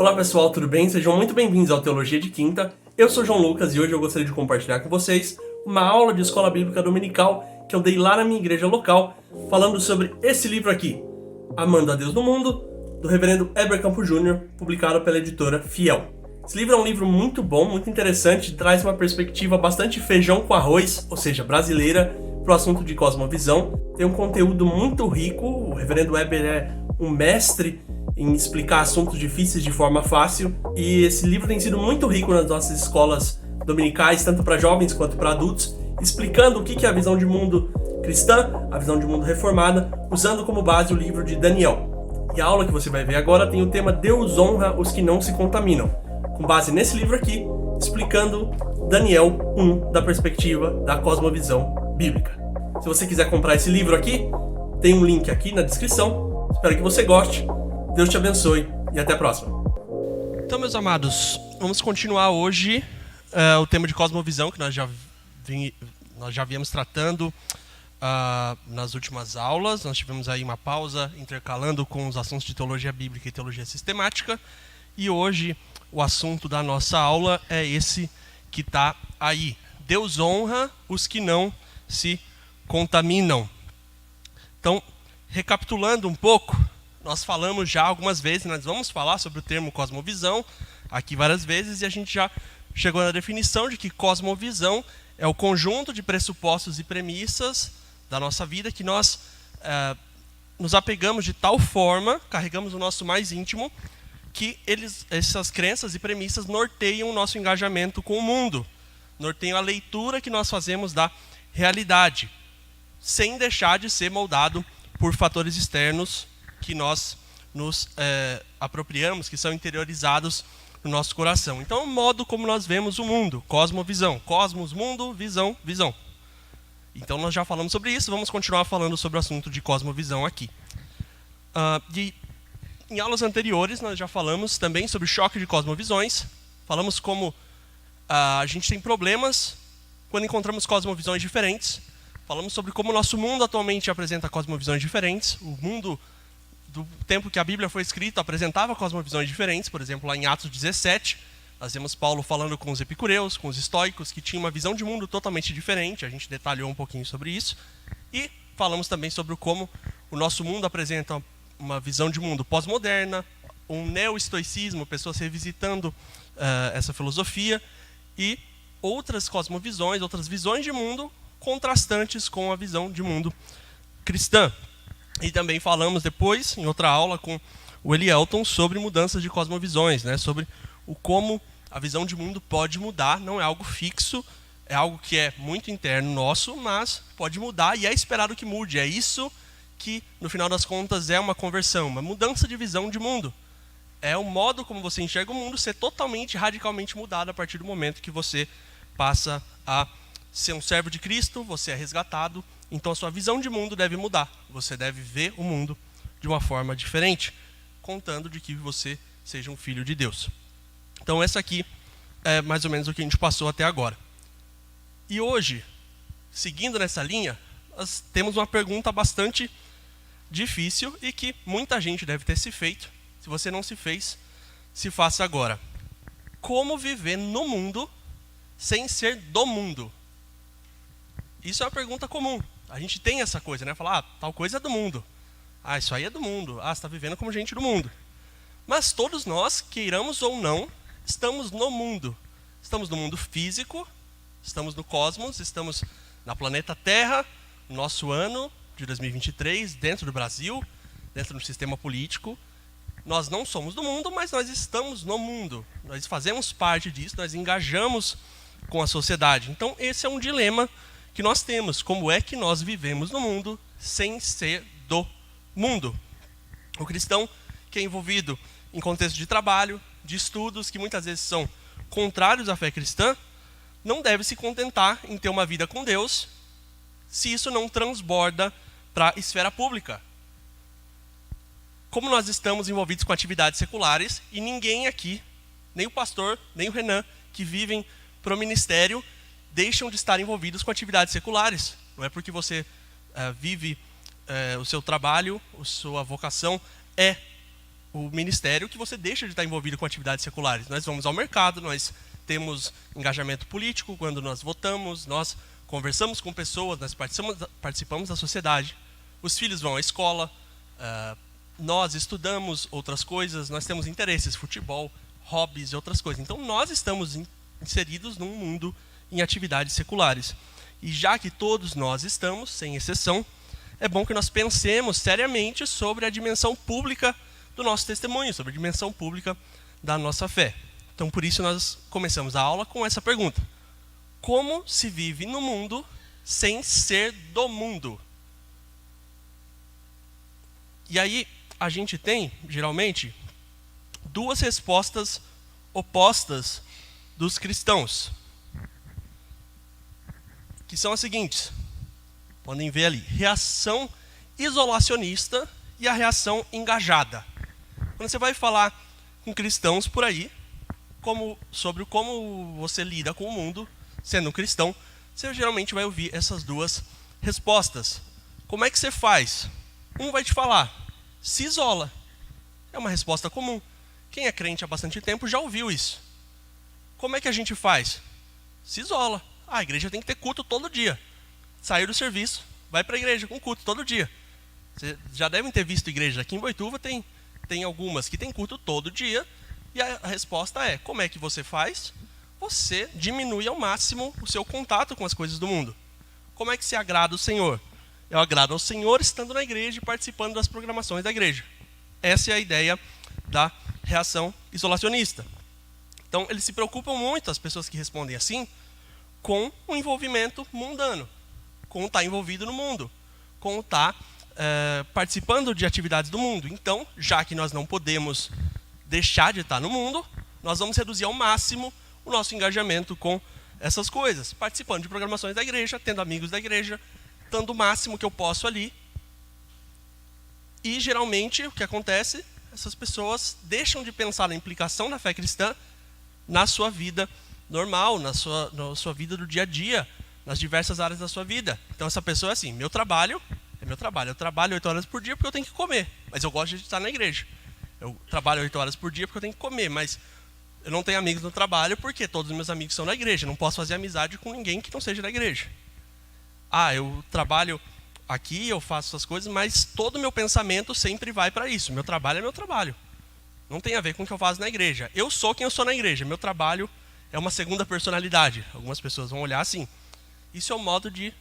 Olá pessoal, tudo bem? Sejam muito bem-vindos ao Teologia de Quinta. Eu sou João Lucas e hoje eu gostaria de compartilhar com vocês uma aula de escola bíblica dominical que eu dei lá na minha igreja local, falando sobre esse livro aqui, Amando a Deus no Mundo, do reverendo Heber Campos Jr., publicado pela editora Fiel. Esse livro é um livro muito bom, muito interessante, traz uma perspectiva bastante feijão com arroz, ou seja, brasileira, para o assunto de cosmovisão. Tem um conteúdo muito rico, o reverendo Heber é um mestre em explicar assuntos difíceis de forma fácil, e esse livro tem sido muito rico nas nossas escolas dominicais, tanto para jovens quanto para adultos, explicando o que é a visão de mundo cristã, a visão de mundo reformada, usando como base o livro de Daniel. E a aula que você vai ver agora tem o tema Deus honra os que não se contaminam, com base nesse livro aqui, explicando Daniel 1 da perspectiva da cosmovisão bíblica. Se você quiser comprar esse livro aqui, tem um link aqui na descrição. Espero que você goste. Deus te abençoe e até a próxima. Então, meus amados, vamos continuar hoje o tema de cosmovisão que nós já viemos tratando nas últimas aulas. Nós tivemos aí uma pausa intercalando com os assuntos de teologia bíblica e teologia sistemática. E hoje o assunto da nossa aula é esse que está aí. Deus honra os que não se contaminam. Então, recapitulando um pouco, nós falamos já algumas vezes, nós vamos falar sobre o termo cosmovisão aqui várias vezes, e a gente já chegou na definição de que cosmovisão é o conjunto de pressupostos e premissas da nossa vida que nós nos apegamos de tal forma, carregamos o nosso mais íntimo, que essas crenças e premissas norteiam o nosso engajamento com o mundo, norteiam a leitura que nós fazemos da realidade, sem deixar de ser moldado por fatores externos que nós nos apropriamos, que são interiorizados no nosso coração. Então, é o modo como nós vemos o mundo, cosmovisão. Cosmos, mundo, visão, visão. Então, nós já falamos sobre isso, vamos continuar falando sobre o assunto de cosmovisão aqui. Em aulas anteriores, nós já falamos também sobre o choque de cosmovisões. Falamos como a gente tem problemas quando encontramos cosmovisões diferentes. Falamos sobre como o nosso mundo atualmente apresenta cosmovisões diferentes. O mundo do tempo que a Bíblia foi escrita apresentava cosmovisões diferentes. Por exemplo, lá em Atos 17, nós vemos Paulo falando com os epicureus, com os estoicos, que tinham uma visão de mundo totalmente diferente. A gente detalhou um pouquinho sobre isso. E falamos também sobre como o nosso mundo apresenta uma visão de mundo pós-moderna, um neo-estoicismo, pessoas revisitando essa filosofia, e outras cosmovisões, outras visões de mundo contrastantes com a visão de mundo cristã. E também falamos depois, em outra aula, com o Elielton, sobre mudanças de cosmovisões, né? Sobre como a visão de mundo pode mudar, não é algo fixo, é algo que é muito interno nosso, mas pode mudar e é esperado que mude. É isso que, no final das contas, é uma conversão, uma mudança de visão de mundo. É o modo como você enxerga o mundo ser totalmente, radicalmente mudado a partir do momento que você passa a ser um servo de Cristo, você é resgatado. Então a sua visão de mundo deve mudar. Você deve ver o mundo de uma forma diferente, contando de que você seja um filho de Deus. Então essa aqui é mais ou menos o que a gente passou até agora. E hoje, seguindo nessa linha, nós temos uma pergunta bastante difícil e que muita gente deve ter se feito. Se você não se fez, se faça agora. Como viver no mundo sem ser do mundo? Isso é uma pergunta comum. A gente tem essa coisa, né? Falar, tal coisa é do mundo. Isso aí é do mundo. Você está vivendo como gente do mundo. Mas todos nós, queiramos ou não, estamos no mundo. Estamos no mundo físico, estamos no cosmos, estamos na planeta Terra, no nosso ano de 2023, dentro do Brasil, dentro do sistema político. Nós não somos do mundo, mas nós estamos no mundo. Nós fazemos parte disso, nós engajamos com a sociedade. Então, esse é um dilema que nós temos. Como é que nós vivemos no mundo sem ser do mundo? O cristão que é envolvido em contexto de trabalho, de estudos, que muitas vezes são contrários à fé cristã, não deve se contentar em ter uma vida com Deus se isso não transborda para a esfera pública. Como nós estamos envolvidos com atividades seculares, e ninguém aqui, nem o pastor, nem o Renan, que vivem para o ministério, deixam de estar envolvidos com atividades seculares. Não é porque você vive o seu trabalho, a sua vocação é o ministério que você deixa de estar envolvido com atividades seculares. Nós vamos ao mercado, nós temos engajamento político quando nós votamos, nós conversamos com pessoas, nós participamos da sociedade. Os filhos vão à escola, nós estudamos outras coisas, nós temos interesses, futebol, hobbies e outras coisas. Então nós estamos inseridos num mundo em atividades seculares. E já que todos nós estamos, sem exceção, é bom que nós pensemos seriamente sobre a dimensão pública do nosso testemunho, sobre a dimensão pública da nossa fé. Então, por isso, nós começamos a aula com essa pergunta: como se vive no mundo sem ser do mundo? E aí, a gente tem, geralmente, duas respostas opostas dos cristãos, que são as seguintes. Podem ver ali: reação isolacionista e a reação engajada. Quando você vai falar com cristãos por aí, sobre como você lida com o mundo, sendo um cristão, você geralmente vai ouvir essas duas respostas. Como é que você faz? Um vai te falar: se isola. É uma resposta comum. Quem é crente há bastante tempo já ouviu isso. Como é que a gente faz? Se isola. A igreja tem que ter culto todo dia. Saiu do serviço, vai para a igreja com culto todo dia. Vocês já devem ter visto igrejas aqui em Boituva, tem algumas que tem culto todo dia, e a resposta é: como é que você faz? Você diminui ao máximo o seu contato com as coisas do mundo. Como é que se agrada o Senhor? Eu agrado ao Senhor estando na igreja e participando das programações da igreja. Essa é a ideia da reação isolacionista. Então, eles se preocupam muito, as pessoas que respondem assim, com o envolvimento mundano, com estar envolvido no mundo, com estar participando de atividades do mundo. Então, já que nós não podemos deixar de estar no mundo, nós vamos reduzir ao máximo o nosso engajamento com essas coisas, participando de programações da igreja, tendo amigos da igreja, dando o máximo que eu posso ali. E, geralmente, o que acontece, essas pessoas deixam de pensar na implicação da fé cristã na sua vida normal, na sua vida do dia a dia, nas diversas áreas da sua vida. Então, essa pessoa é assim: meu trabalho é meu trabalho. Eu trabalho 8 horas por dia porque eu tenho que comer, mas eu gosto de estar na igreja. Eu trabalho 8 horas por dia porque eu tenho que comer, mas eu não tenho amigos no trabalho porque todos os meus amigos são na igreja. Eu não posso fazer amizade com ninguém que não seja da igreja. Eu trabalho aqui, eu faço essas coisas, mas todo o meu pensamento sempre vai para isso. Meu trabalho é meu trabalho. Não tem a ver com o que eu faço na igreja. Eu sou quem eu sou na igreja. Meu trabalho é uma segunda personalidade. Algumas pessoas vão olhar assim. Isso é um modo de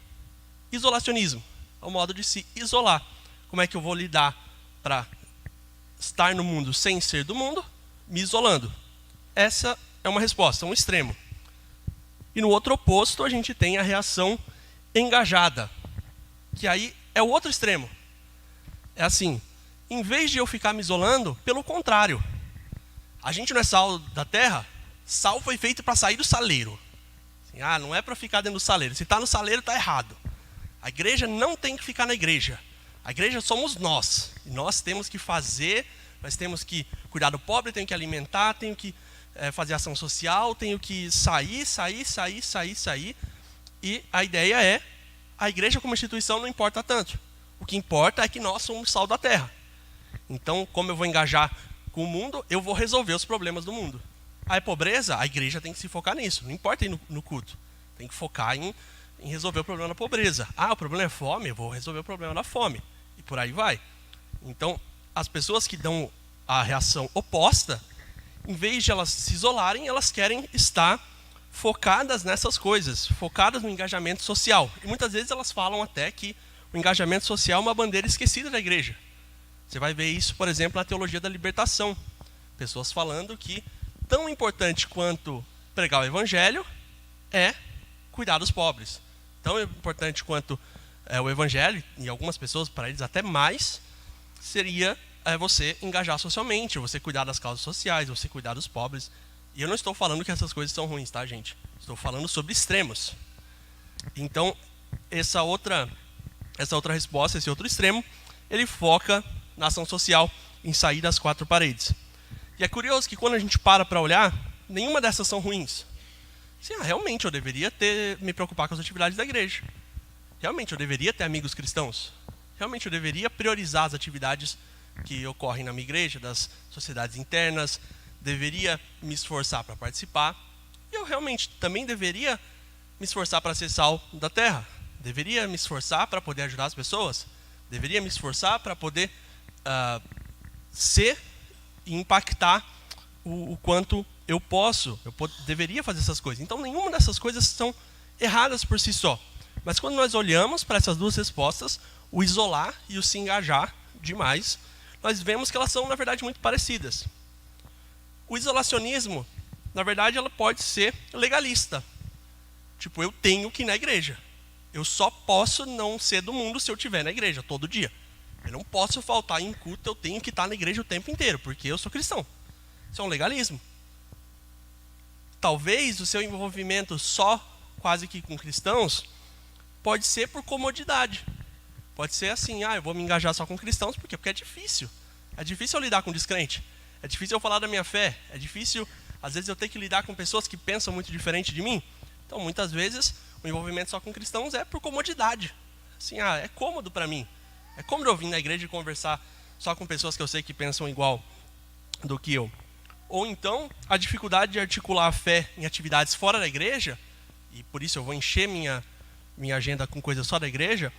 isolacionismo. É um modo de se isolar. Como é que eu vou lidar para estar no mundo sem ser do mundo? Me isolando. Essa é uma resposta, um extremo. E no outro oposto, a gente tem a reação engajada, que aí é o outro extremo. É assim: em vez de eu ficar me isolando, pelo contrário, a gente não é sal da terra. Sal foi feito para sair do saleiro. Assim, não é para ficar dentro do saleiro. Se está no saleiro, está errado. A igreja não tem que ficar na igreja. A igreja somos nós. E nós temos que fazer, nós temos que cuidar do pobre, tenho que alimentar, tenho que fazer ação social, tenho que sair. E a ideia é: a igreja como instituição não importa tanto. O que importa é que nós somos sal da terra. Então, como eu vou engajar com o mundo, eu vou resolver os problemas do mundo. É pobreza? A igreja tem que se focar nisso. Não importa ir no culto. Tem que focar em resolver o problema da pobreza. O problema é fome? Eu vou resolver o problema da fome. E por aí vai. Então, as pessoas que dão a reação oposta, em vez de elas se isolarem, elas querem estar focadas nessas coisas, focadas no engajamento social. E muitas vezes elas falam até que o engajamento social é uma bandeira esquecida da igreja. Você vai ver isso, por exemplo, na teologia da libertação. Pessoas falando que tão importante quanto pregar o evangelho é cuidar dos pobres. Tão importante quanto o evangelho, e algumas pessoas, para eles até mais, seria você engajar socialmente, você cuidar das causas sociais, você cuidar dos pobres. E eu não estou falando que essas coisas são ruins, tá, gente? Estou falando sobre extremos. Então, essa outra resposta, esse outro extremo, ele foca na ação social, em sair das quatro paredes. E é curioso que quando a gente para olhar, nenhuma dessas são ruins. Sim, realmente eu deveria me preocupar com as atividades da igreja. Realmente eu deveria ter amigos cristãos. Realmente eu deveria priorizar as atividades que ocorrem na minha igreja, das sociedades internas, deveria me esforçar para participar. E eu realmente também deveria me esforçar para ser sal da terra. Deveria me esforçar para poder ajudar as pessoas. Deveria me esforçar para poder ser e impactar o quanto eu posso. Deveria fazer essas coisas. Então, nenhuma dessas coisas são erradas por si só. Mas quando nós olhamos para essas duas respostas, o isolar e o se engajar demais, nós vemos que elas são, na verdade, muito parecidas. O isolacionismo, na verdade, ela pode ser legalista. Tipo, eu tenho que ir na igreja. Eu só posso não ser do mundo se eu estiver na igreja todo dia. Eu não posso faltar em culto, eu tenho que estar na igreja o tempo inteiro, porque eu sou cristão. Isso é um legalismo. Talvez o seu envolvimento só quase que com cristãos pode ser por comodidade. Pode ser assim, eu vou me engajar só com cristãos, porque é difícil. É difícil eu lidar com descrente. É difícil eu falar da minha fé. É difícil, às vezes, eu ter que lidar com pessoas que pensam muito diferente de mim. Então, muitas vezes, o envolvimento só com cristãos é por comodidade. Assim, é cômodo para mim. É cômodo eu vir na igreja e conversar só com pessoas que eu sei que pensam igual do que eu. Ou então, a dificuldade de articular a fé em atividades fora da igreja, e por isso eu vou encher minha agenda com coisas só da igreja,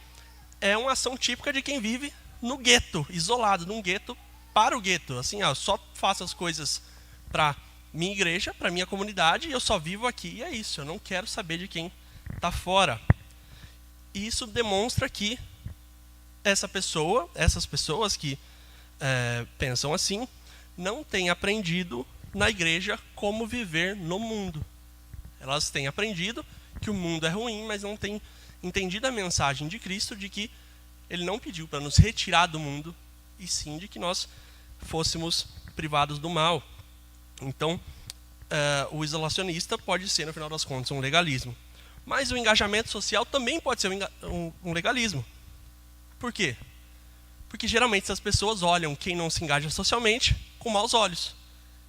é uma ação típica de quem vive no gueto, isolado, num gueto para o gueto. Assim, eu só faço as coisas para minha igreja, para minha comunidade, e eu só vivo aqui, e é isso. Eu não quero saber de quem está fora. E isso demonstra que essas pessoas que pensam assim, não têm aprendido na igreja como viver no mundo. Elas têm aprendido que o mundo é ruim, mas não têm entendido a mensagem de Cristo de que Ele não pediu para nos retirar do mundo, e sim de que nós fôssemos privados do mal. Então, o isolacionista pode ser, no final das contas, um legalismo. Mas o engajamento social também pode ser um legalismo. Por quê? Porque geralmente essas pessoas olham quem não se engaja socialmente com maus olhos.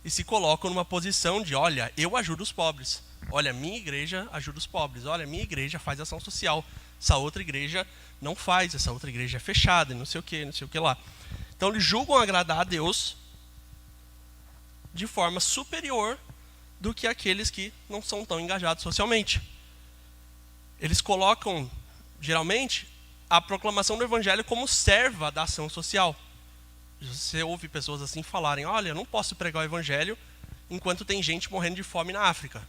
E se colocam numa posição de, olha, eu ajudo os pobres. Olha, minha igreja ajuda os pobres. Olha, minha igreja faz ação social. Essa outra igreja não faz. Essa outra igreja é fechada, não sei o que lá. Então eles julgam agradar a Deus de forma superior do que aqueles que não são tão engajados socialmente. Eles colocam, geralmente, a proclamação do evangelho como serva da ação social. Você ouve pessoas assim falarem, olha, eu não posso pregar o evangelho enquanto tem gente morrendo de fome na África.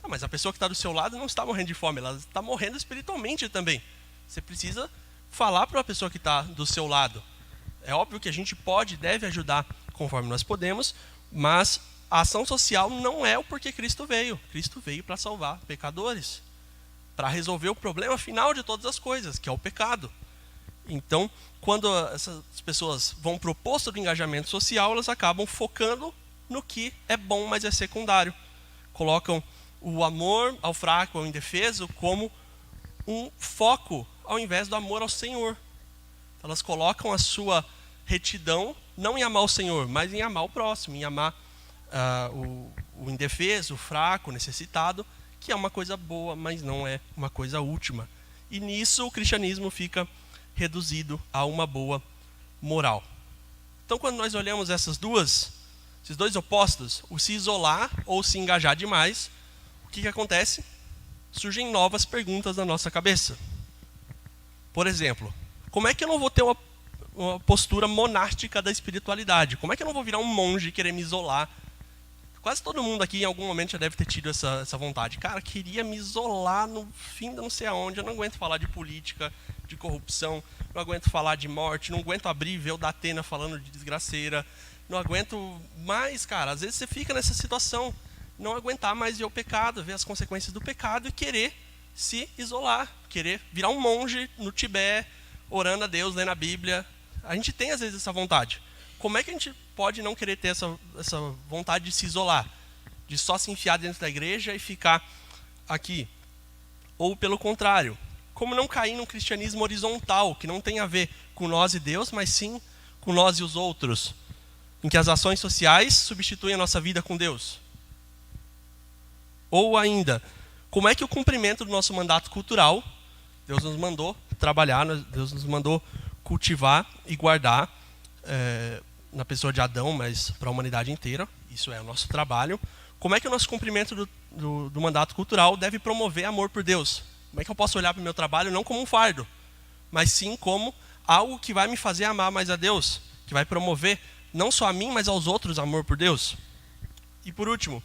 Mas a pessoa que está do seu lado não está morrendo de fome, ela está morrendo espiritualmente também. Você precisa falar para a pessoa que está do seu lado. É óbvio que a gente pode e deve ajudar conforme nós podemos, mas a ação social não é o porquê Cristo veio. Cristo veio para salvar pecadores, para resolver o problema final de todas as coisas, que é o pecado. Então, quando essas pessoas vão para o oposto do engajamento social, elas acabam focando no que é bom, mas é secundário. Colocam o amor ao fraco, ao indefeso, como um foco, ao invés do amor ao Senhor. Elas colocam a sua retidão, não em amar o Senhor, mas em amar o próximo, em amar o indefeso, o fraco, o necessitado, que é uma coisa boa, mas não é uma coisa última. E nisso o cristianismo fica reduzido a uma boa moral. Então, quando nós olhamos esses dois opostos, o se isolar ou se engajar demais, o que acontece? Surgem novas perguntas na nossa cabeça. Por exemplo, como é que eu não vou ter uma postura monástica da espiritualidade? Como é que eu não vou virar um monge e querer me isolar? Quase todo mundo aqui em algum momento já deve ter tido essa vontade. Cara, queria me isolar no fim de não sei aonde. Eu não aguento falar de política, de corrupção. Não aguento falar de morte. Não aguento abrir e ver o Datena falando de desgraceira. Não aguento mais, cara. Às vezes você fica nessa situação. Não aguentar mais ver o pecado, ver as consequências do pecado e querer se isolar. Querer virar um monge no Tibete, orando a Deus, lendo a Bíblia. A gente tem às vezes essa vontade. Como é que a gente pode não querer ter essa vontade de se isolar? De só se enfiar dentro da igreja e ficar aqui? Ou pelo contrário, como não cair num cristianismo horizontal, que não tem a ver com nós e Deus, mas sim com nós e os outros, em que as ações sociais substituem a nossa vida com Deus? Ou ainda, como é que o cumprimento do nosso mandato cultural, Deus nos mandou trabalhar, Deus nos mandou cultivar e guardar na pessoa de Adão, mas para a humanidade inteira. Isso é o nosso trabalho. Como é que o nosso cumprimento do mandato cultural deve promover amor por Deus? Como é que eu posso olhar para o meu trabalho não como um fardo, mas sim como algo que vai me fazer amar mais a Deus, que vai promover não só a mim, mas aos outros amor por Deus? E por último,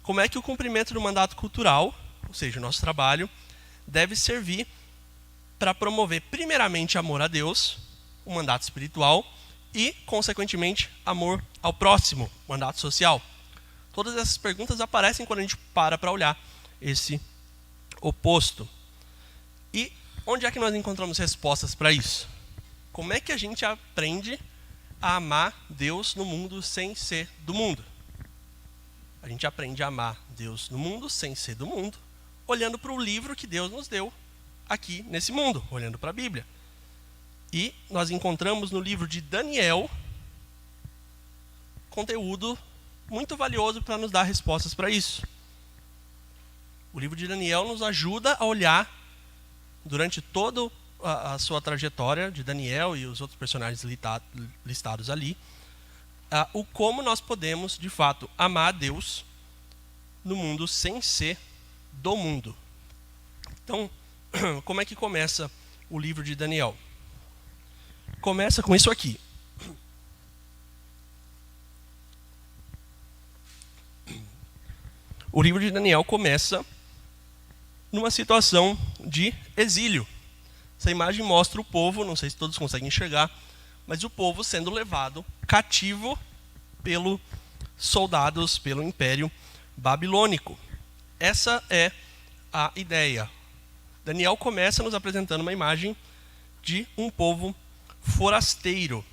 como é que o cumprimento do mandato cultural, ou seja, o nosso trabalho, deve servir para promover primeiramente amor a Deus, o mandato espiritual, e, consequentemente, amor ao próximo, mandato social? Todas essas perguntas aparecem quando a gente para olhar esse oposto. E onde é que nós encontramos respostas para isso? Como é que a gente aprende a amar Deus no mundo sem ser do mundo? A gente aprende a amar Deus no mundo sem ser do mundo, olhando para o livro que Deus nos deu aqui nesse mundo, olhando para a Bíblia. E nós encontramos no livro de Daniel conteúdo muito valioso para nos dar respostas para isso. O livro de Daniel nos ajuda a olhar, durante toda a sua trajetória de Daniel e os outros personagens listados ali, o como nós podemos, de fato, amar a Deus no mundo sem ser do mundo. Então, como é que começa o livro de Daniel? Começa com isso aqui. O livro de Daniel começa numa situação de exílio. Essa imagem mostra o povo, não sei se todos conseguem enxergar, mas o povo sendo levado cativo pelos soldados, pelo Império Babilônico. Essa é a ideia. Daniel começa nos apresentando uma imagem de um povo forasteiro.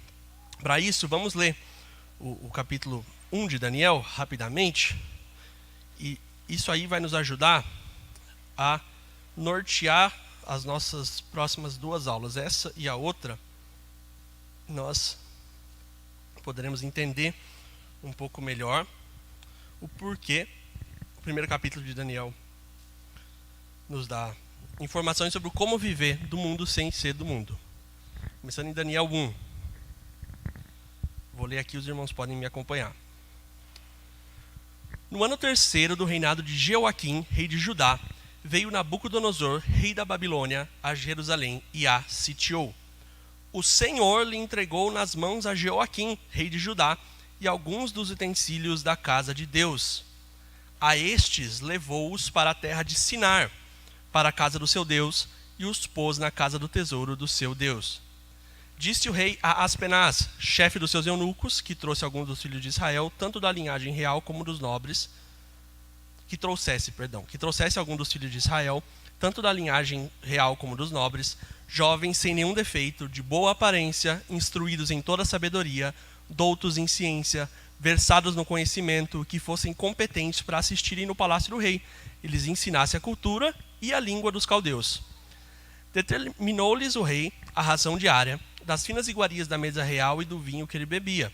Para isso, vamos ler o capítulo 1 de Daniel rapidamente. E isso aí vai nos ajudar a nortear as nossas próximas duas aulas. Essa e a outra, nós poderemos entender um pouco melhor o porquê o primeiro capítulo de Daniel nos dá informações sobre como viver do mundo sem ser do mundo. Começando em Daniel 1. Vou ler aqui, os irmãos podem me acompanhar. No ano 3º do reinado de Jeoaquim, rei de Judá, veio Nabucodonosor, rei da Babilônia, a Jerusalém e a sitiou. O Senhor lhe entregou nas mãos a Jeoaquim, rei de Judá, e alguns dos utensílios da casa de Deus. A estes levou-os para a terra de Sinar, para a casa do seu Deus, e os pôs na casa do tesouro do seu Deus. Disse o rei a Aspenaz, chefe dos seus eunucos, que trouxe alguns dos filhos de Israel, tanto da linhagem real como dos nobres, que trouxesse algum dos filhos de Israel, tanto da linhagem real como dos nobres, jovens sem nenhum defeito, de boa aparência, instruídos em toda sabedoria, doutos em ciência, versados no conhecimento, que fossem competentes para assistirem no palácio do rei, e lhes ensinasse a cultura e a língua dos caldeus. Determinou-lhes o rei a ração diária, das finas iguarias da mesa real e do vinho que ele bebia,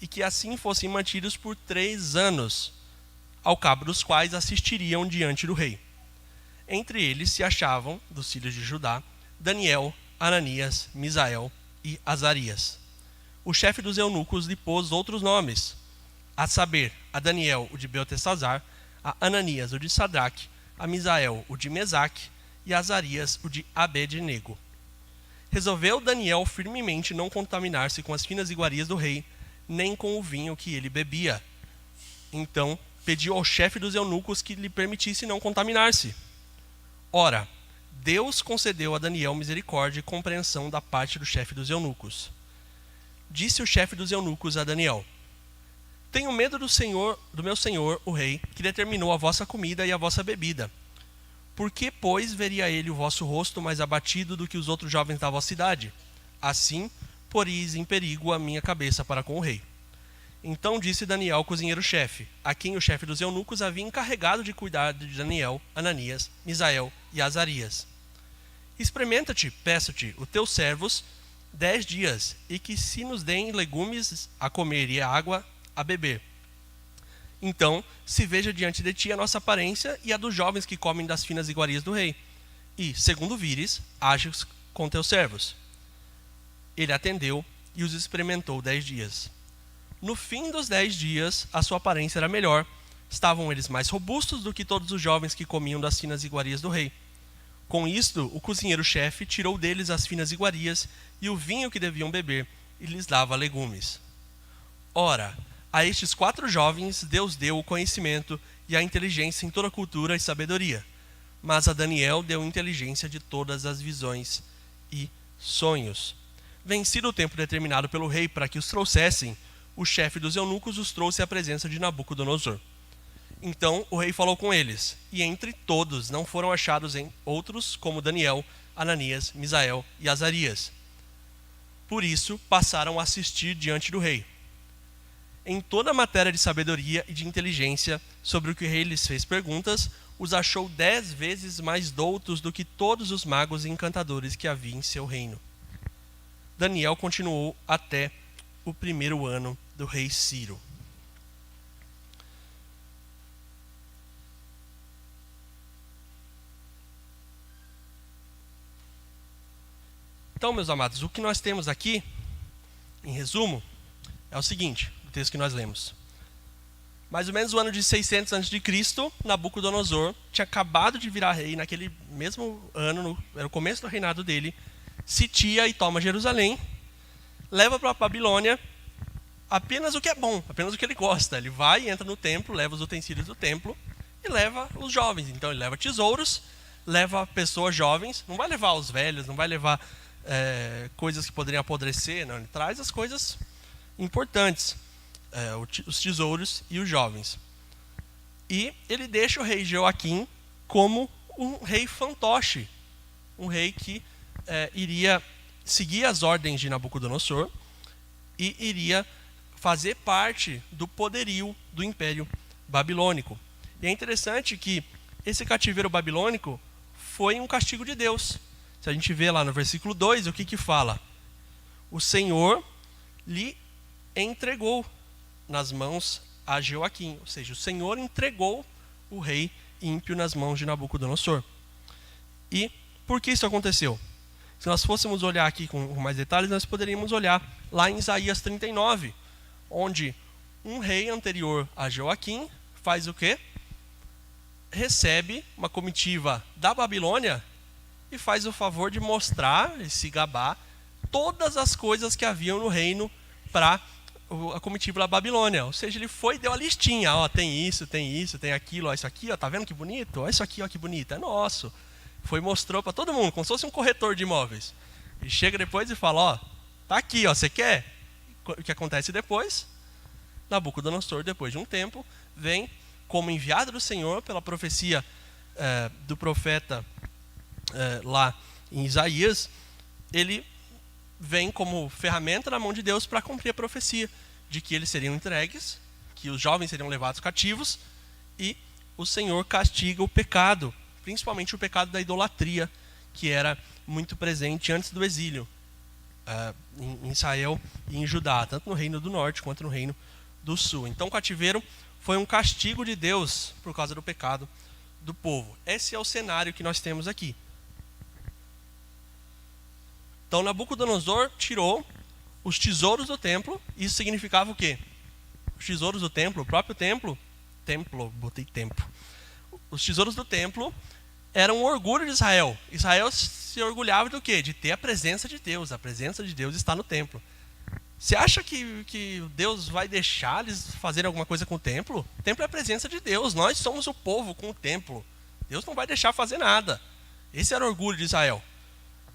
e que assim fossem mantidos por 3 anos, ao cabo dos quais assistiriam diante do rei. Entre eles se achavam, dos filhos de Judá, Daniel, Ananias, Misael e Azarias. O chefe dos eunucos lhe pôs outros nomes, a saber, a Daniel, o de Beltesazar, a Ananias, o de Sadraque, a Misael, o de Mesaque, e a Azarias, o de Abed-nego. Resolveu Daniel firmemente não contaminar-se com as finas iguarias do rei, nem com o vinho que ele bebia. Então pediu ao chefe dos eunucos que lhe permitisse não contaminar-se. Ora, Deus concedeu a Daniel misericórdia e compreensão da parte do chefe dos eunucos. Disse o chefe dos eunucos a Daniel: Tenho medo do meu senhor, o rei, que determinou a vossa comida e a vossa bebida. Por que, pois, veria ele o vosso rosto mais abatido do que os outros jovens da vossa idade? Assim, poreis em perigo a minha cabeça para com o rei. Então disse Daniel ao cozinheiro-chefe, a quem o chefe dos eunucos havia encarregado de cuidar de Daniel, Ananias, Misael e Azarias: Experimenta-te, peço-te, os teus servos 10 dias, e que se nos deem legumes a comer e água a beber. Então se veja diante de ti a nossa aparência e a dos jovens que comem das finas iguarias do rei. E, segundo vires, ages com teus servos. Ele atendeu e os experimentou 10 dias. No fim dos 10 dias, a sua aparência era melhor. Estavam eles mais robustos do que todos os jovens que comiam das finas iguarias do rei. Com isto, o cozinheiro-chefe tirou deles as finas iguarias e o vinho que deviam beber, e lhes dava legumes. Ora, a estes 4 jovens Deus deu o conhecimento e a inteligência em toda cultura e sabedoria. Mas a Daniel deu inteligência de todas as visões e sonhos. Vencido o tempo determinado pelo rei para que os trouxessem, o chefe dos eunucos os trouxe à presença de Nabucodonosor. Então o rei falou com eles, e entre todos não foram achados em outros como Daniel, Ananias, Misael e Azarias. Por isso passaram a assistir diante do rei. Em toda a matéria de sabedoria e de inteligência sobre o que o rei lhes fez perguntas, os achou 10 vezes mais doutos do que todos os magos e encantadores que havia em seu reino. Daniel continuou até o 1º ano do rei Ciro. Então, meus amados, o que nós temos aqui, em resumo, é o seguinte, o texto que nós lemos. Mais ou menos no ano de 600 a.C., Nabucodonosor tinha acabado de virar rei naquele mesmo ano, era o começo do reinado dele, sitia e toma Jerusalém, leva para a Babilônia apenas o que é bom, apenas o que ele gosta. Ele vai, entra no templo, leva os utensílios do templo e leva os jovens. Então ele leva tesouros, leva pessoas jovens, não vai levar os velhos, não vai levar coisas que poderiam apodrecer, não. Ele traz as coisas importantes, os tesouros e os jovens. E ele deixa o rei Joaquim como um rei fantoche, um rei que iria seguir as ordens de Nabucodonosor e iria fazer parte do poderio do Império Babilônico. E é interessante que esse cativeiro babilônico foi um castigo de Deus. Se a gente vê lá no versículo 2, o que fala? O Senhor lhe entregou nas mãos a Joaquim, ou seja, o Senhor entregou o rei ímpio nas mãos de Nabucodonosor. E por que isso aconteceu? Se nós fôssemos olhar aqui com mais detalhes, nós poderíamos olhar lá em Isaías 39, onde um rei anterior a Joaquim faz o quê? Recebe uma comitiva da Babilônia e faz o favor de mostrar e se gabar todas as coisas que haviam no reino para a comitiva da Babilônia. Ou seja, ele foi e deu a listinha. Ó, tem isso, tem aquilo, ó, isso aqui, ó, tá vendo que bonito? Ó, isso aqui, ó, que bonito, é nosso. Foi e mostrou para todo mundo, como se fosse um corretor de imóveis. E chega depois e fala, ó, tá aqui, ó, você quer? O que acontece depois? Nabucodonosor, depois de um tempo, vem como enviado do Senhor pela profecia do profeta lá em Isaías. Ele vem como ferramenta na mão de Deus para cumprir a profecia de que eles seriam entregues, que os jovens seriam levados cativos, e o Senhor castiga o pecado, principalmente o pecado da idolatria, que era muito presente antes do exílio em Israel e em Judá, tanto no reino do norte quanto no reino do sul. Então o cativeiro foi um castigo de Deus por causa do pecado do povo. Esse é o cenário que nós temos aqui. Então Nabucodonosor tirou os tesouros do templo. Isso significava o quê? Os tesouros do templo, o próprio templo, os tesouros do templo eram um orgulho de Israel. Israel se orgulhava do quê? De ter a presença de Deus. A presença de Deus está no templo. Você acha que Deus vai deixar eles fazerem alguma coisa com o templo? O templo é a presença de Deus. Nós somos o povo com o templo. Deus não vai deixar fazer nada. Esse era o orgulho de Israel.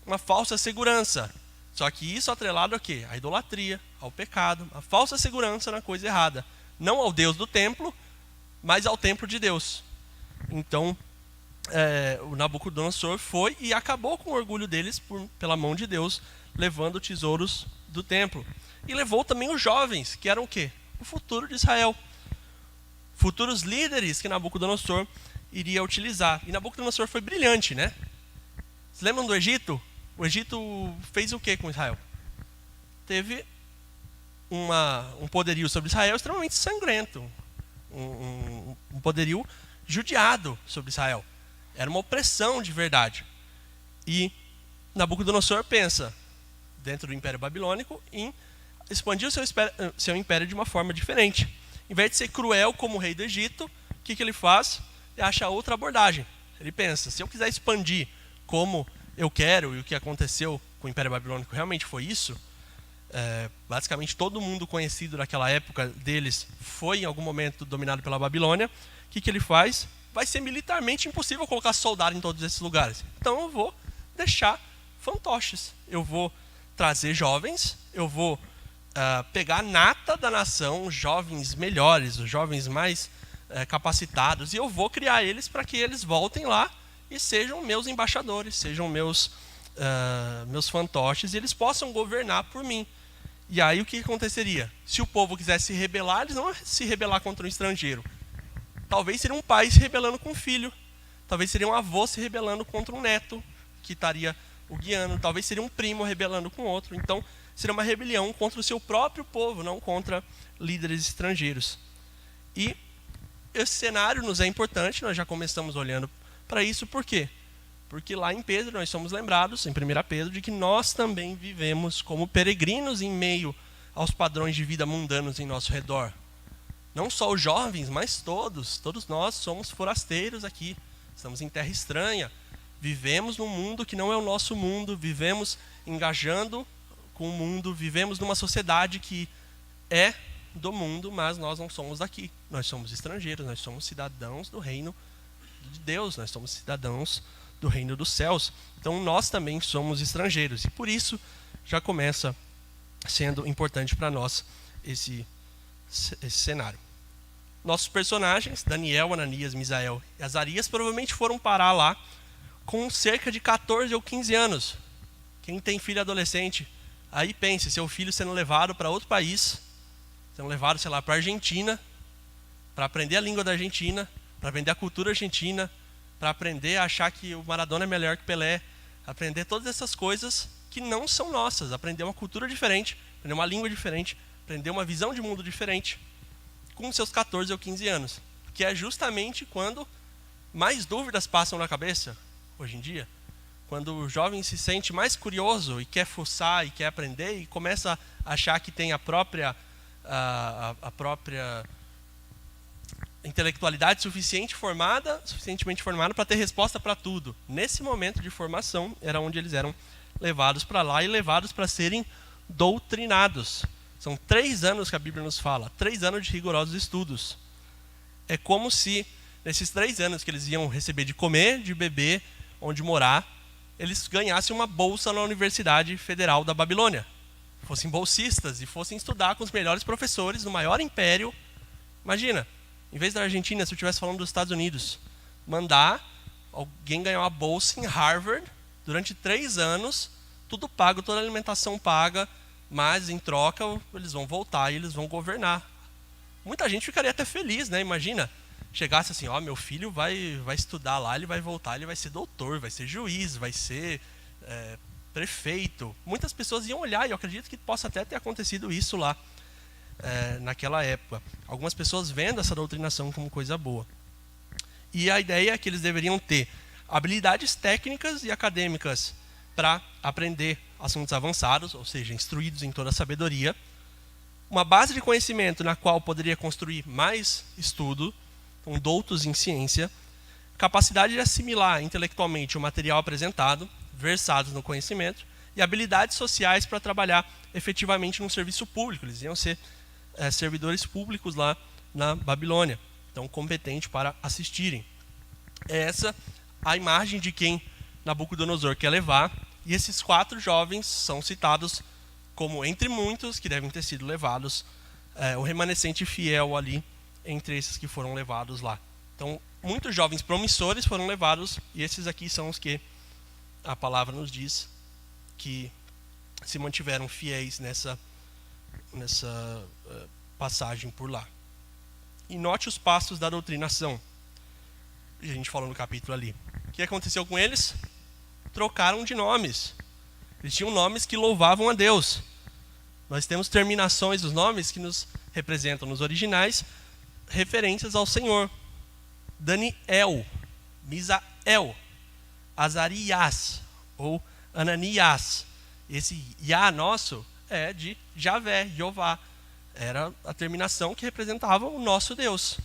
Uma falsa segurança. Só que isso atrelado a quê? A idolatria, ao pecado, a falsa segurança na coisa errada. Não ao Deus do templo, mas ao templo de Deus. Então, o Nabucodonosor foi e acabou com o orgulho deles pela mão de Deus, levando tesouros do templo. E levou também os jovens, que eram o quê? O futuro de Israel. Futuros líderes que Nabucodonosor iria utilizar. E Nabucodonosor foi brilhante, né? Vocês lembram do Egito? O Egito fez o que com Israel? Teve um poderio sobre Israel extremamente sangrento. Um poderio judiado sobre Israel. Era uma opressão de verdade. E Nabucodonosor pensa, dentro do Império Babilônico, em expandir o seu império de uma forma diferente. Em vez de ser cruel como o rei do Egito, o que ele faz? Ele acha outra abordagem. Ele pensa, se eu quiser expandir como eu quero, e o que aconteceu com o Império Babilônico realmente foi isso, basicamente todo mundo conhecido naquela época deles foi em algum momento dominado pela Babilônia. O que ele faz? Vai ser militarmente impossível colocar soldado em todos esses lugares. Então eu vou deixar fantoches. Eu vou trazer jovens, eu vou pegar a nata da nação, os jovens melhores, os jovens mais capacitados, e eu vou criar eles para que eles voltem lá e sejam meus embaixadores, sejam meus fantoches, e eles possam governar por mim. E aí o que aconteceria? Se o povo quisesse se rebelar, eles não iam se rebelar contra um estrangeiro. Talvez seria um pai se rebelando com um filho. Talvez seria um avô se rebelando contra um neto que estaria o guiando. Talvez seria um primo rebelando com outro. Então, seria uma rebelião contra o seu próprio povo, não contra líderes estrangeiros. E esse cenário nos é importante, nós já começamos olhando para isso. Por quê? Porque lá em Pedro nós somos lembrados, em 1 Pedro, de que nós também vivemos como peregrinos em meio aos padrões de vida mundanos em nosso redor. Não só os jovens, mas todos nós somos forasteiros aqui. Estamos em terra estranha. Vivemos num mundo que não é o nosso mundo. Vivemos engajando com o mundo. Vivemos numa sociedade que é do mundo, mas nós não somos daqui. Nós somos estrangeiros, nós somos cidadãos do reino de Deus. Nós somos cidadãos do reino dos céus. Então nós também somos estrangeiros. E por isso já começa sendo importante para nós esse cenário. Nossos personagens, Daniel, Ananias, Misael e Azarias, provavelmente foram parar lá com cerca de 14 ou 15 anos. Quem tem filho adolescente, aí pense, seu filho sendo levado para outro país, sendo levado, sei lá, para a Argentina, para aprender a língua da Argentina, para aprender a cultura argentina, para aprender a achar que o Maradona é melhor que Pelé, aprender todas essas coisas que não são nossas, aprender uma cultura diferente, aprender uma língua diferente, aprender uma visão de mundo diferente, com seus 14 ou 15 anos. Que é justamente quando mais dúvidas passam na cabeça, hoje em dia. Quando o jovem se sente mais curioso e quer fuçar e quer aprender e começa a achar que tem a própria intelectualidade suficientemente formada para ter resposta para tudo. Nesse momento de formação era onde eles eram levados para lá e levados para serem doutrinados. São 3 anos que a Bíblia nos fala, 3 anos de rigorosos estudos. É como se, nesses 3 anos que eles iam receber de comer, de beber, onde morar, eles ganhassem uma bolsa na Universidade Federal da Babilônia. Fossem bolsistas e fossem estudar com os melhores professores no maior império. Imagina, em vez da Argentina, se eu estivesse falando dos Estados Unidos, mandar alguém ganhar uma bolsa em Harvard durante 3 anos, tudo pago, toda a alimentação paga, mas em troca eles vão voltar e eles vão governar. Muita gente ficaria até feliz, né? Imagina, chegasse assim, meu filho vai estudar lá, ele vai voltar, ele vai ser doutor, vai ser juiz, vai ser prefeito. Muitas pessoas iam olhar, e eu acredito que possa até ter acontecido isso lá, naquela época. Algumas pessoas vendo essa doutrinação como coisa boa. E a ideia é que eles deveriam ter habilidades técnicas e acadêmicas para aprender assuntos avançados, ou seja, instruídos em toda a sabedoria, uma base de conhecimento na qual poderia construir mais estudo, com doutos em ciência, capacidade de assimilar intelectualmente o material apresentado, versados no conhecimento, e habilidades sociais para trabalhar efetivamente no serviço público. Eles iam ser servidores públicos lá na Babilônia, então competentes para assistirem. É essa a imagem de quem Nabucodonosor quer levar, e esses 4 jovens são citados como, entre muitos que devem ter sido levados, o remanescente fiel ali entre esses que foram levados lá. Então, muitos jovens promissores foram levados, e esses aqui são os que a palavra nos diz que se mantiveram fiéis nessa passagem por lá. E note os passos da doutrinação. A gente falou no capítulo ali. O que aconteceu com eles? Trocaram de nomes. Eles tinham nomes que louvavam a Deus. Nós temos terminações dos nomes que nos representam nos originais referências ao Senhor. Daniel, Misael, Azarias ou Ananias. Esse Yá nosso é de Javé, Jeová. Era a terminação que representava o nosso Deus.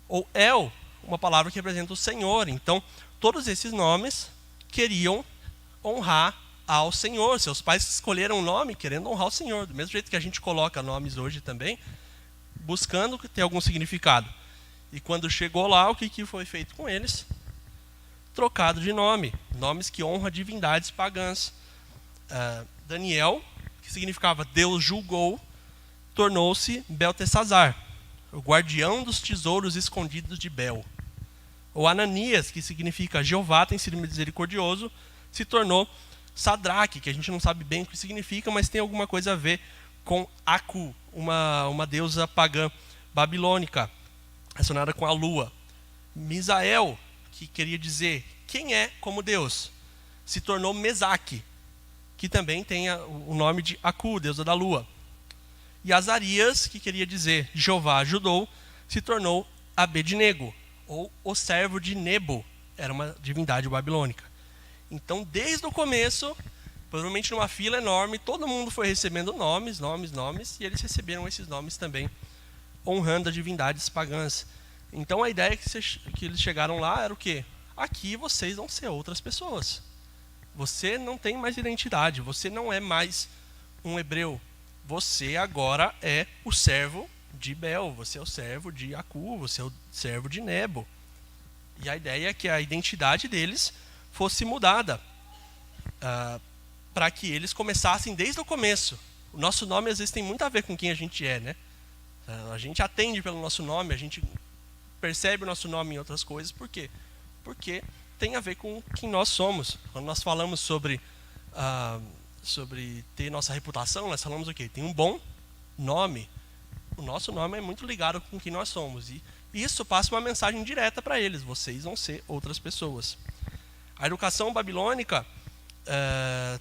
Ou El, uma palavra que representa o Senhor. Então, todos esses nomes queriam honrar ao Senhor. Seus pais escolheram o nome querendo honrar o Senhor. Do mesmo jeito que a gente coloca nomes hoje também, buscando ter algum significado. E quando chegou lá, o que foi feito com eles? Trocado de nome. Nomes que honram divindades pagãs. Daniel, que significava Deus julgou, tornou-se Beltesazar, o guardião dos tesouros escondidos de Bel. Ou Ananias, que significa Jeová tem sido misericordioso, se tornou Sadraque, que a gente não sabe bem o que significa, mas tem alguma coisa a ver com Aku, uma deusa pagã babilônica, relacionada com a lua. Misael, que queria dizer quem é como Deus, se tornou Mesaque, que também tem o nome de Aku, deusa da lua. E Azarias, que queria dizer Jeová ajudou, se tornou Abednego, ou o servo de Nebo, era uma divindade babilônica. Então, desde o começo, provavelmente numa fila enorme, todo mundo foi recebendo nomes, e eles receberam esses nomes também, honrando as divindades pagãs. Então, a ideia que eles chegaram lá era o quê? Aqui vocês vão ser outras pessoas. Você não tem mais identidade, você não é mais um hebreu. Você agora é o servo de Bel, você é o servo de Aku, você é o servo de Nebo. E a ideia é que a identidade deles fosse mudada, para que eles começassem desde o começo. O nosso nome às vezes tem muito a ver com quem a gente é, né? A gente atende pelo nosso nome, a gente percebe o nosso nome em outras coisas. Por quê? Porque tem a ver com quem nós somos. Quando nós falamos sobre ter nossa reputação, nós falamos o quê? Tem um bom nome. O nosso nome é muito ligado com quem nós somos. E isso passa uma mensagem direta para eles. Vocês vão ser outras pessoas. A educação babilônica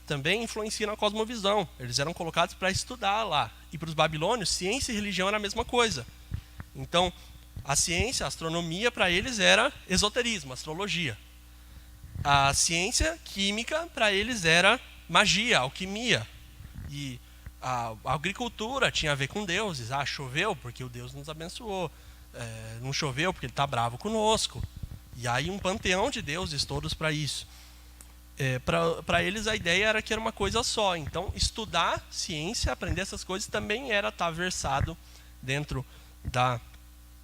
também influencia na cosmovisão. Eles eram colocados para estudar lá. E para os babilônios, ciência e religião era a mesma coisa. Então, a ciência, a astronomia, para eles era esoterismo, astrologia. A ciência química, para eles, era magia, alquimia. E a agricultura tinha a ver com deuses. Choveu porque o Deus nos abençoou. Não choveu porque ele está bravo conosco. E aí um panteão de deuses todos para isso. Para eles a ideia era que era uma coisa só. Então estudar ciência, aprender essas coisas também era estar versado dentro da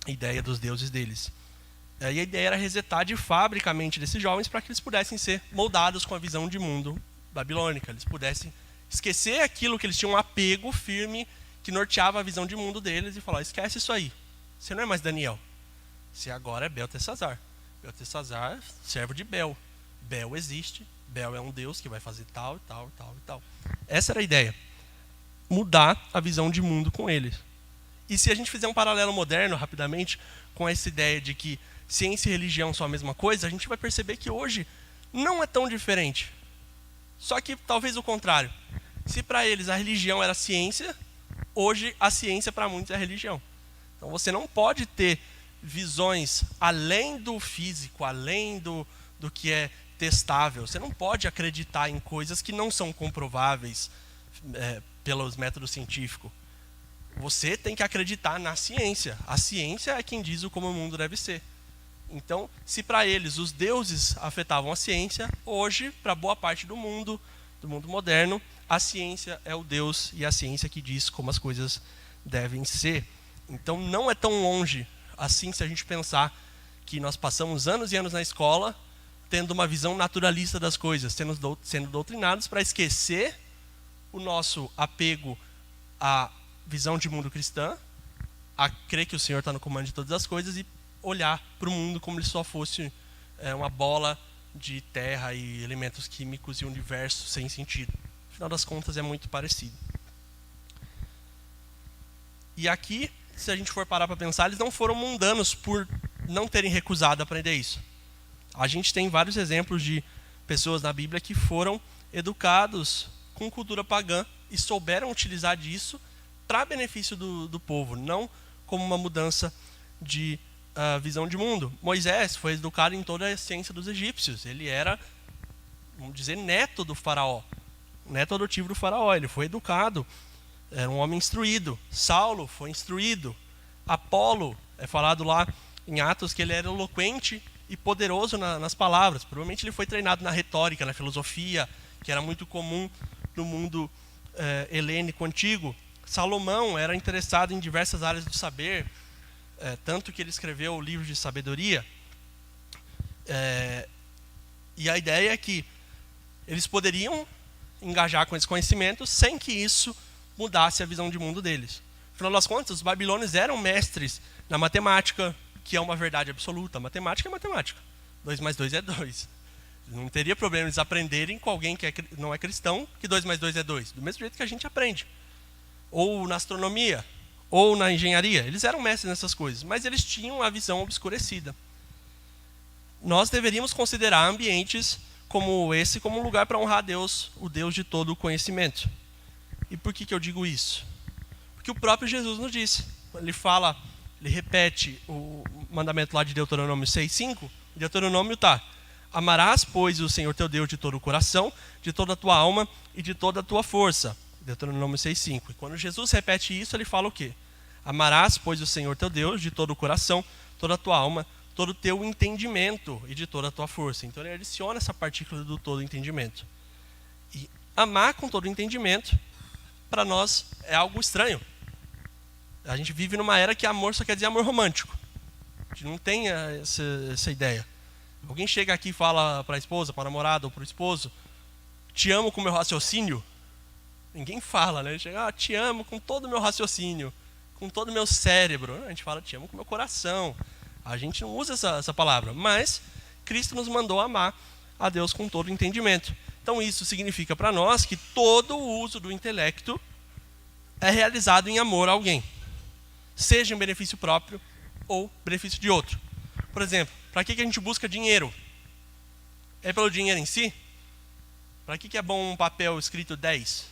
ideia dos deuses deles. E a ideia era resetar de fábrica a mente desses jovens para que eles pudessem ser moldados com a visão de mundo babilônica. Eles pudessem esquecer aquilo que eles tinham um apego firme que norteava a visão de mundo deles e falar: esquece isso aí. Você não é mais Daniel. Você agora é Beltesazar. Beltesazar, servo de Bel. Bel existe. Bel é um deus que vai fazer tal, tal, tal e tal. Essa era a ideia. Mudar a visão de mundo com eles. E se a gente fizer um paralelo moderno, rapidamente, com essa ideia de que ciência e religião são a mesma coisa, a gente vai perceber que hoje não é tão diferente. Só que talvez o contrário. Se para eles a religião era ciência, hoje a ciência para muitos é a religião. Então você não pode ter visões além do físico, além do que é testável. Você não pode acreditar em coisas que não são comprováveis pelos métodos científicos. Você tem que acreditar na ciência. A ciência é quem diz como o mundo deve ser. Então, se para eles os deuses afetavam a ciência, hoje, para boa parte do mundo moderno, a ciência é o Deus e a ciência que diz como as coisas devem ser. Então, não é tão longe assim se a gente pensar que nós passamos anos e anos na escola tendo uma visão naturalista das coisas, sendo doutrinados para esquecer o nosso apego à visão de mundo cristã, a crer que o Senhor está no comando de todas as coisas e olhar para o mundo como se só fosse uma bola de terra e elementos químicos e universo sem sentido. No final das contas é muito parecido. E aqui, se a gente for parar para pensar, eles não foram mundanos por não terem recusado aprender isso. A gente tem vários exemplos de pessoas na Bíblia que foram educados com cultura pagã e souberam utilizar disso para benefício do povo, não como uma mudança de visão de mundo. Moisés foi educado em toda a ciência dos egípcios. Ele era, vamos dizer, neto do faraó, neto adotivo do faraó. Ele foi educado era um homem instruído. Saulo foi instruído. Apolo, é falado lá em Atos que ele era eloquente e poderoso nas palavras. Provavelmente ele foi treinado na retórica, na filosofia, que era muito comum no mundo helênico antigo. Salomão era interessado em diversas áreas do saber, tanto que ele escreveu o livro de sabedoria. E a ideia é que eles poderiam engajar com esse conhecimento sem que isso mudasse a visão de mundo deles. Afinal das contas, os babilônios eram mestres na matemática, que é uma verdade absoluta. Matemática é matemática. 2 mais 2 é 2. Não teria problema eles aprenderem com alguém que não é cristão que 2 mais 2 é 2. Do mesmo jeito que a gente aprende. Ou na astronomia, ou na engenharia. Eles eram mestres nessas coisas, mas eles tinham a visão obscurecida. Nós deveríamos considerar ambientes como esse como um lugar para honrar a Deus, o Deus de todo o conhecimento. E por que eu digo isso? Porque o próprio Jesus nos disse. Ele repete o mandamento lá de Deuteronômio 6:5. Deuteronômio está: amarás, pois, o Senhor teu Deus de todo o coração, de toda a tua alma e de toda a tua força. Deuteronômio 6:5. E quando Jesus repete isso, ele fala o quê? Amarás, pois, o Senhor teu Deus de todo o coração, toda a tua alma, todo o teu entendimento e de toda a tua força. Então ele adiciona essa partícula do todo entendimento. E amar com todo entendimento, para nós, é algo estranho. A gente vive numa era que amor só quer dizer amor romântico. A gente não tem essa ideia. Alguém chega aqui e fala para a esposa, para a namorada ou para o esposo: te amo com o meu raciocínio. Ninguém fala, né? Chega: te amo com todo o meu raciocínio, com todo o meu cérebro. A gente fala: te amo com o meu coração. A gente não usa essa palavra, mas Cristo nos mandou amar a Deus com todo o entendimento. Então isso significa para nós que todo o uso do intelecto é realizado em amor a alguém, seja em benefício próprio ou benefício de outro. Por exemplo, para que a gente busca dinheiro? É pelo dinheiro em si? Para que é bom um papel escrito 10,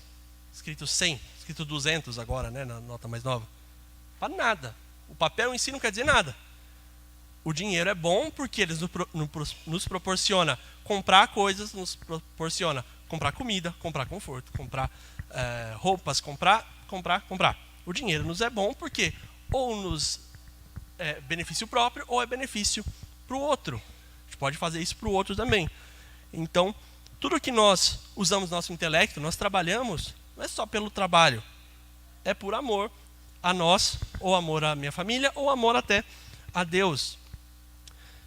escrito 100, escrito 200 agora, né, na nota mais nova? Para nada. O papel em si não quer dizer nada. O dinheiro é bom porque ele nos proporciona comprar coisas, nos proporciona comprar comida, comprar conforto, comprar roupas, comprar. O dinheiro nos é bom porque ou nos é benefício próprio ou é benefício para o outro. A gente pode fazer isso para o outro também. Então, tudo que nós usamos nosso intelecto, nós trabalhamos, não é só pelo trabalho. É por amor a nós, ou amor à minha família, ou amor até a Deus.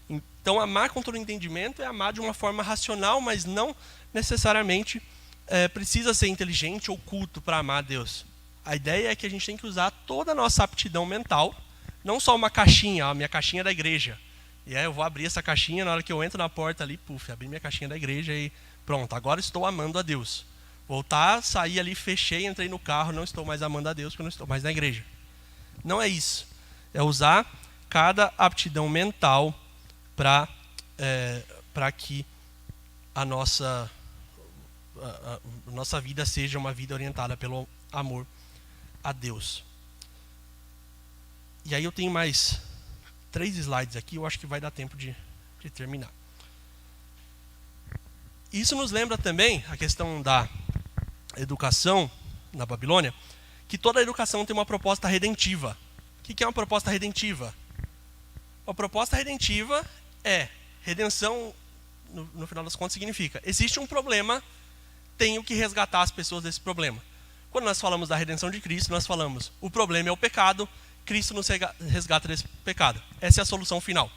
Então, amar com todo entendimento é amar de uma forma racional, mas não necessariamente precisa ser inteligente ou culto para amar a Deus. A ideia é que a gente tem que usar toda a nossa aptidão mental, não só uma caixinha, a minha caixinha da igreja. E aí eu vou abrir essa caixinha, na hora que eu entro na porta ali, abri minha caixinha da igreja e pronto, agora estou amando a Deus. Voltar, saí ali, fechei, entrei no carro, não estou mais amando a Deus porque eu não estou mais na igreja. Não é isso. É usar cada aptidão mental para que a nossa vida seja uma vida orientada pelo amor a Deus. E aí eu tenho mais 3 slides aqui, eu acho que vai dar tempo de terminar. Isso nos lembra também a questão da educação na Babilônia, que toda educação tem uma proposta redentiva. O que é uma proposta redentiva? A proposta redentiva é redenção, no final das contas, significa: existe um problema, tenho que resgatar as pessoas desse problema. Quando nós falamos da redenção de Cristo, nós falamos: o problema é o pecado, Cristo nos resgata desse pecado. Essa é a solução final.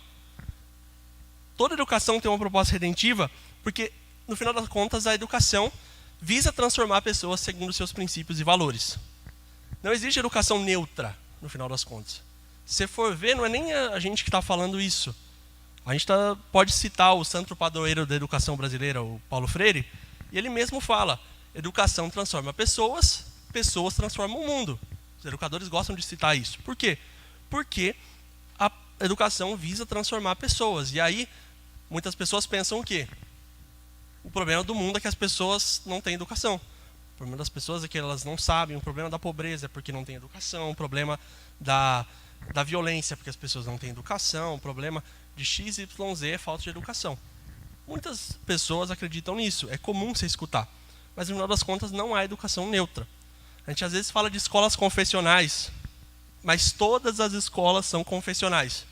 Toda educação tem uma proposta redentiva, porque, no final das contas, a educação visa transformar pessoas segundo seus princípios e valores. Não existe educação neutra, no final das contas. Se você for ver, não é nem a gente que está falando isso. A gente pode citar o santo padroeiro da educação brasileira, o Paulo Freire, e ele mesmo fala: educação transforma pessoas, pessoas transformam o mundo. Os educadores gostam de citar isso. Por quê? Porque a educação visa transformar pessoas. E aí, muitas pessoas pensam o quê? O problema do mundo é que as pessoas não têm educação. O problema das pessoas é que elas não sabem. O problema da pobreza é porque não tem educação. O problema da violência é porque as pessoas não têm educação. O problema de X, Y, Z é falta de educação. Muitas pessoas acreditam nisso. É comum você escutar. Mas, no final das contas, não há educação neutra. A gente às vezes fala de escolas confessionais, mas todas as escolas são confessionais.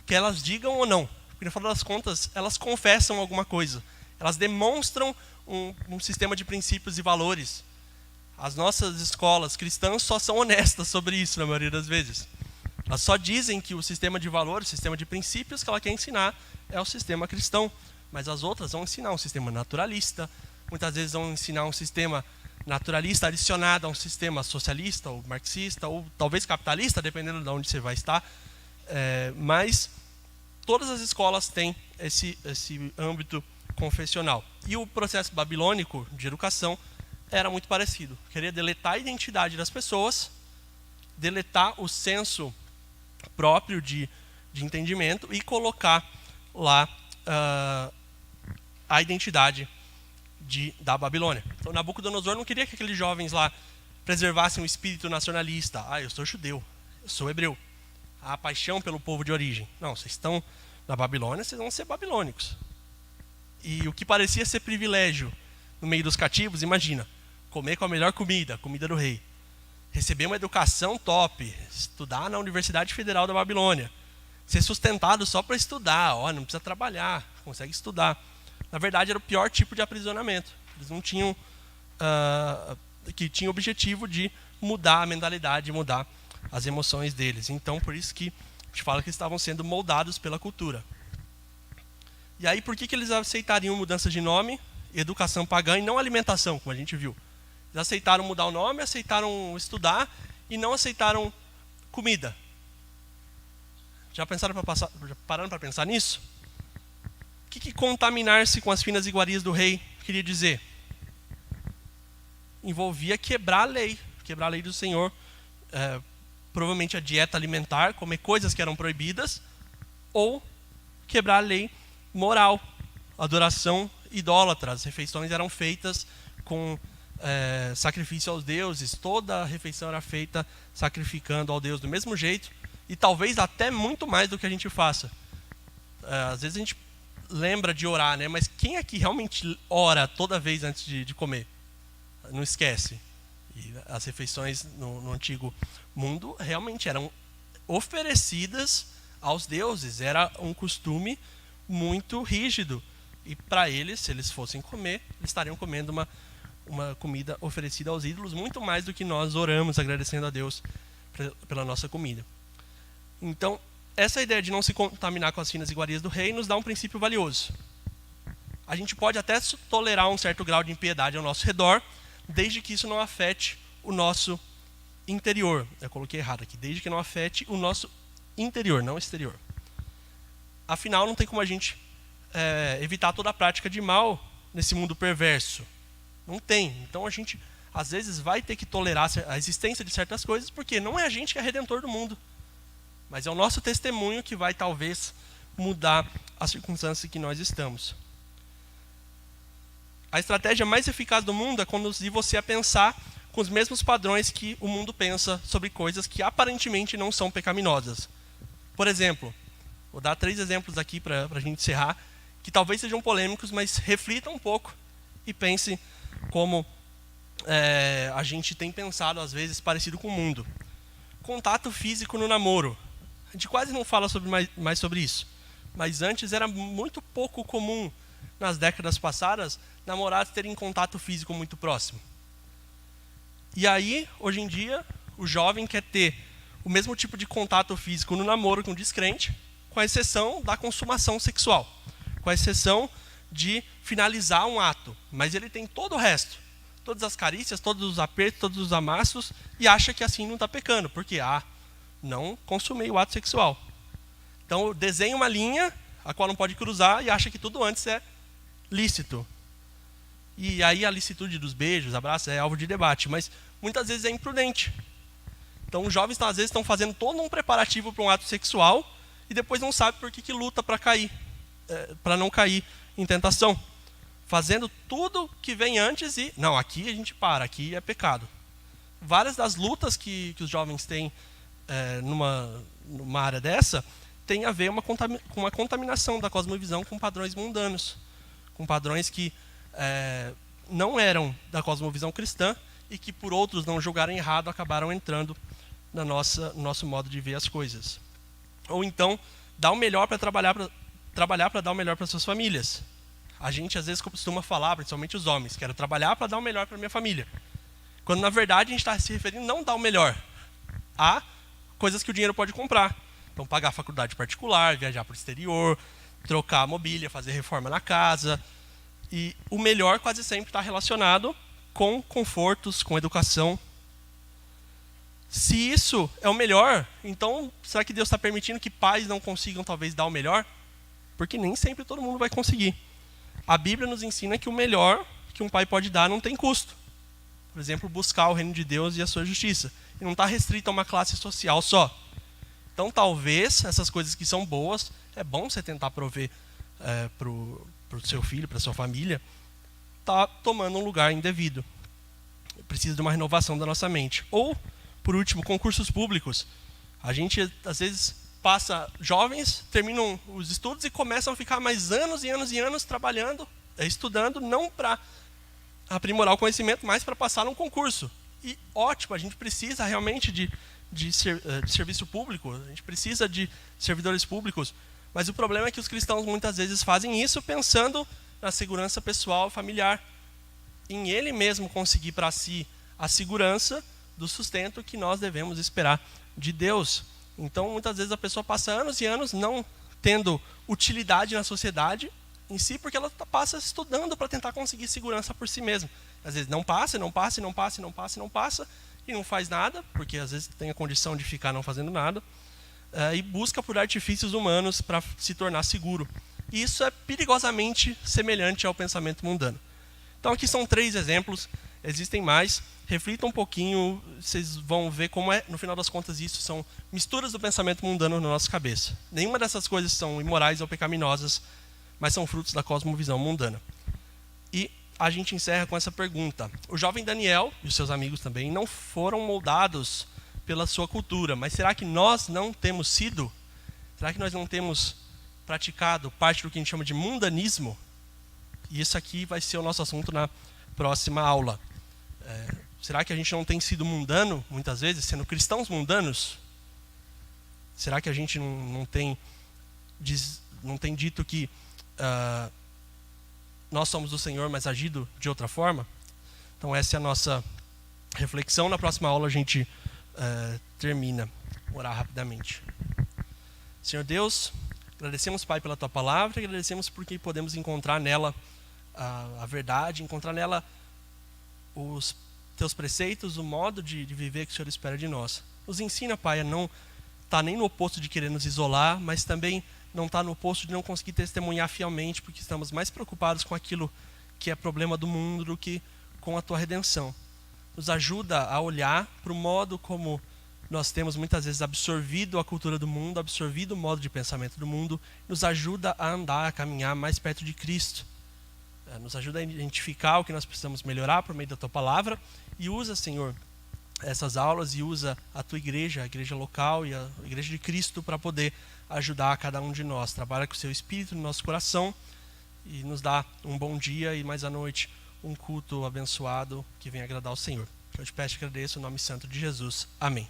Que elas digam ou não, porque no final das contas, elas confessam alguma coisa. Elas demonstram um sistema de princípios e valores. As nossas escolas cristãs só são honestas sobre isso, na maioria das vezes. Elas só dizem que o sistema de valores, o sistema de princípios que ela quer ensinar é o sistema cristão. Mas as outras vão ensinar um sistema naturalista. Muitas vezes vão ensinar um sistema naturalista adicionado a um sistema socialista, ou marxista, ou talvez capitalista, dependendo de onde você vai estar. Mas todas as escolas têm esse âmbito confessional. E o processo babilônico de educação era muito parecido. Queria deletar a identidade das pessoas, deletar o senso próprio de entendimento e colocar lá a identidade da Babilônia. Então, Nabucodonosor não queria que aqueles jovens lá preservassem o espírito nacionalista. Eu sou judeu, eu sou hebreu. A paixão pelo povo de origem. Não, vocês estão na Babilônia, vocês vão ser babilônicos. E o que parecia ser privilégio no meio dos cativos, imagina, comer com a melhor comida, a comida do rei. Receber uma educação top, estudar na Universidade Federal da Babilônia. Ser sustentado só para estudar, não precisa trabalhar, consegue estudar. Na verdade, era o pior tipo de aprisionamento. Eles não tinham, que tinha o objetivo de mudar a mentalidade, mudar as emoções deles. Então, por isso que a gente fala que eles estavam sendo moldados pela cultura. E aí, por que eles aceitariam mudança de nome, educação pagã e não alimentação, como a gente viu? Eles aceitaram mudar o nome, aceitaram estudar e não aceitaram comida. Já pararam para pensar nisso? O que contaminar-se com as finas iguarias do rei queria dizer? Envolvia quebrar a lei do Senhor, provavelmente a dieta alimentar, comer coisas que eram proibidas, ou quebrar a lei moral, adoração idólatra. As refeições eram feitas com sacrifício aos deuses, toda a refeição era feita sacrificando ao Deus do mesmo jeito, e talvez até muito mais do que a gente faça. Às vezes a gente lembra de orar, né? Mas quem aqui realmente ora toda vez antes de comer? Não esquece. E as refeições no antigo mundo realmente eram oferecidas aos deuses. Era um costume muito rígido. E para eles, se eles fossem comer, eles estariam comendo uma comida oferecida aos ídolos, muito mais do que nós oramos agradecendo a Deus pela nossa comida. Então, essa ideia de não se contaminar com as finas iguarias do rei nos dá um princípio valioso. A gente pode até tolerar um certo grau de impiedade ao nosso redor, desde que isso não afete o nosso interior. Eu coloquei errado aqui. Desde que não afete o nosso interior, não exterior. Afinal, não tem como a gente evitar toda a prática de mal nesse mundo perverso. Não tem. Então a gente, às vezes, vai ter que tolerar a existência de certas coisas, porque não é a gente que é redentor do mundo. Mas é o nosso testemunho que vai, talvez, mudar as circunstâncias que nós estamos. A estratégia mais eficaz do mundo é conduzir você a pensar com os mesmos padrões que o mundo pensa sobre coisas que aparentemente não são pecaminosas. Por exemplo, vou dar 3 exemplos aqui para a gente encerrar, que talvez sejam polêmicos, mas reflitam um pouco e pense como a gente tem pensado, às vezes, parecido com o mundo. Contato físico no namoro. A gente quase não fala mais sobre isso. Mas antes era muito pouco comum, nas décadas passadas, namorados terem contato físico muito próximo. E aí, hoje em dia, o jovem quer ter o mesmo tipo de contato físico no namoro com o descrente, com a exceção da consumação sexual, com a exceção de finalizar um ato. Mas ele tem todo o resto. Todas as carícias, todos os apertos, todos os amassos, e acha que assim não está pecando, porque não consumei o ato sexual. Então desenha uma linha a qual não pode cruzar e acha que tudo antes é lícito. E aí a licitude dos beijos, abraços é alvo de debate, mas muitas vezes é imprudente. Então os jovens às vezes estão fazendo todo um preparativo para um ato sexual e depois não sabe por que luta para não cair em tentação. Fazendo tudo que vem antes e não, aqui a gente para, aqui é pecado. Várias das lutas que os jovens têm numa área dessa tem a ver com uma contaminação da cosmovisão com padrões mundanos, com padrões que não eram da cosmovisão cristã e que por outros não julgarem errado acabaram entrando no nosso modo de ver as coisas. Ou então, dar o melhor para trabalhar para dar o melhor para suas famílias. A gente às vezes costuma falar, principalmente os homens, quero trabalhar para dar o melhor para minha família. Quando na verdade a gente está se referindo não dar o melhor a coisas que o dinheiro pode comprar. Então pagar a faculdade particular, viajar para o exterior, trocar a mobília, fazer reforma na casa. E o melhor quase sempre está relacionado com confortos, com educação. Se isso é o melhor, então será que Deus está permitindo que pais não consigam talvez dar o melhor? Porque nem sempre todo mundo vai conseguir. A Bíblia nos ensina que o melhor que um pai pode dar não tem custo. Por exemplo, buscar o reino de Deus e a sua justiça. E não está restrito a uma classe social só. Então talvez essas coisas que são boas, é bom você tentar prover para o seu filho, para a sua família, está tomando um lugar indevido. Precisa de uma renovação da nossa mente. Ou, por último, concursos públicos. A gente, às vezes, jovens terminam os estudos e começam a ficar mais anos e anos e anos trabalhando, estudando, não para aprimorar o conhecimento, mas para passar num concurso. E ótimo, a gente precisa realmente de serviço público, a gente precisa de servidores públicos, mas o problema é que os cristãos muitas vezes fazem isso pensando na segurança pessoal, familiar, em ele mesmo conseguir para si a segurança do sustento que nós devemos esperar de Deus. Então, muitas vezes a pessoa passa anos e anos não tendo utilidade na sociedade em si, porque ela passa estudando para tentar conseguir segurança por si mesma. Às vezes não passa, e não faz nada, porque às vezes tem a condição de ficar não fazendo nada, e busca por artifícios humanos para se tornar seguro. E isso é perigosamente semelhante ao pensamento mundano. Então aqui são 3 exemplos, existem mais. Reflitam um pouquinho, vocês vão ver como no final das contas, isso são misturas do pensamento mundano na nossa cabeça. Nenhuma dessas coisas são imorais ou pecaminosas, mas são frutos da cosmovisão mundana. E a gente encerra com essa pergunta. O jovem Daniel, e os seus amigos também, não foram moldados pela sua cultura, mas será que nós não temos sido? Será que nós não temos praticado parte do que a gente chama de mundanismo? E isso aqui vai ser o nosso assunto na próxima aula. Será que a gente não tem sido mundano, muitas vezes, sendo cristãos mundanos? Será que a gente não tem dito que nós somos do Senhor, mas agido de outra forma? Então essa é a nossa reflexão. Na próxima aula a gente termina. Vou orar rapidamente. Senhor Deus, agradecemos, Pai, pela Tua palavra, e agradecemos porque podemos encontrar nela a verdade, encontrar nela os Teus preceitos, o modo de viver que o Senhor espera de nós. Nos ensina, Pai, a não estar nem no oposto de querer nos isolar, mas também não estar no oposto de não conseguir testemunhar fielmente, porque estamos mais preocupados com aquilo que é problema do mundo do que com a Tua redenção. Nos ajuda a olhar para o modo como nós temos muitas vezes absorvido a cultura do mundo, absorvido o modo de pensamento do mundo, nos ajuda a andar, a caminhar mais perto de Cristo. Nos ajuda a identificar o que nós precisamos melhorar por meio da Tua palavra, e usa, Senhor, essas aulas, e usa a Tua igreja, a igreja local e a igreja de Cristo, para poder ajudar a cada um de nós. Trabalha com o Seu Espírito no nosso coração e nos dá um bom dia e mais à noite um culto abençoado que venha agradar ao Senhor. Eu te peço e agradeço, em nome santo de Jesus. Amém.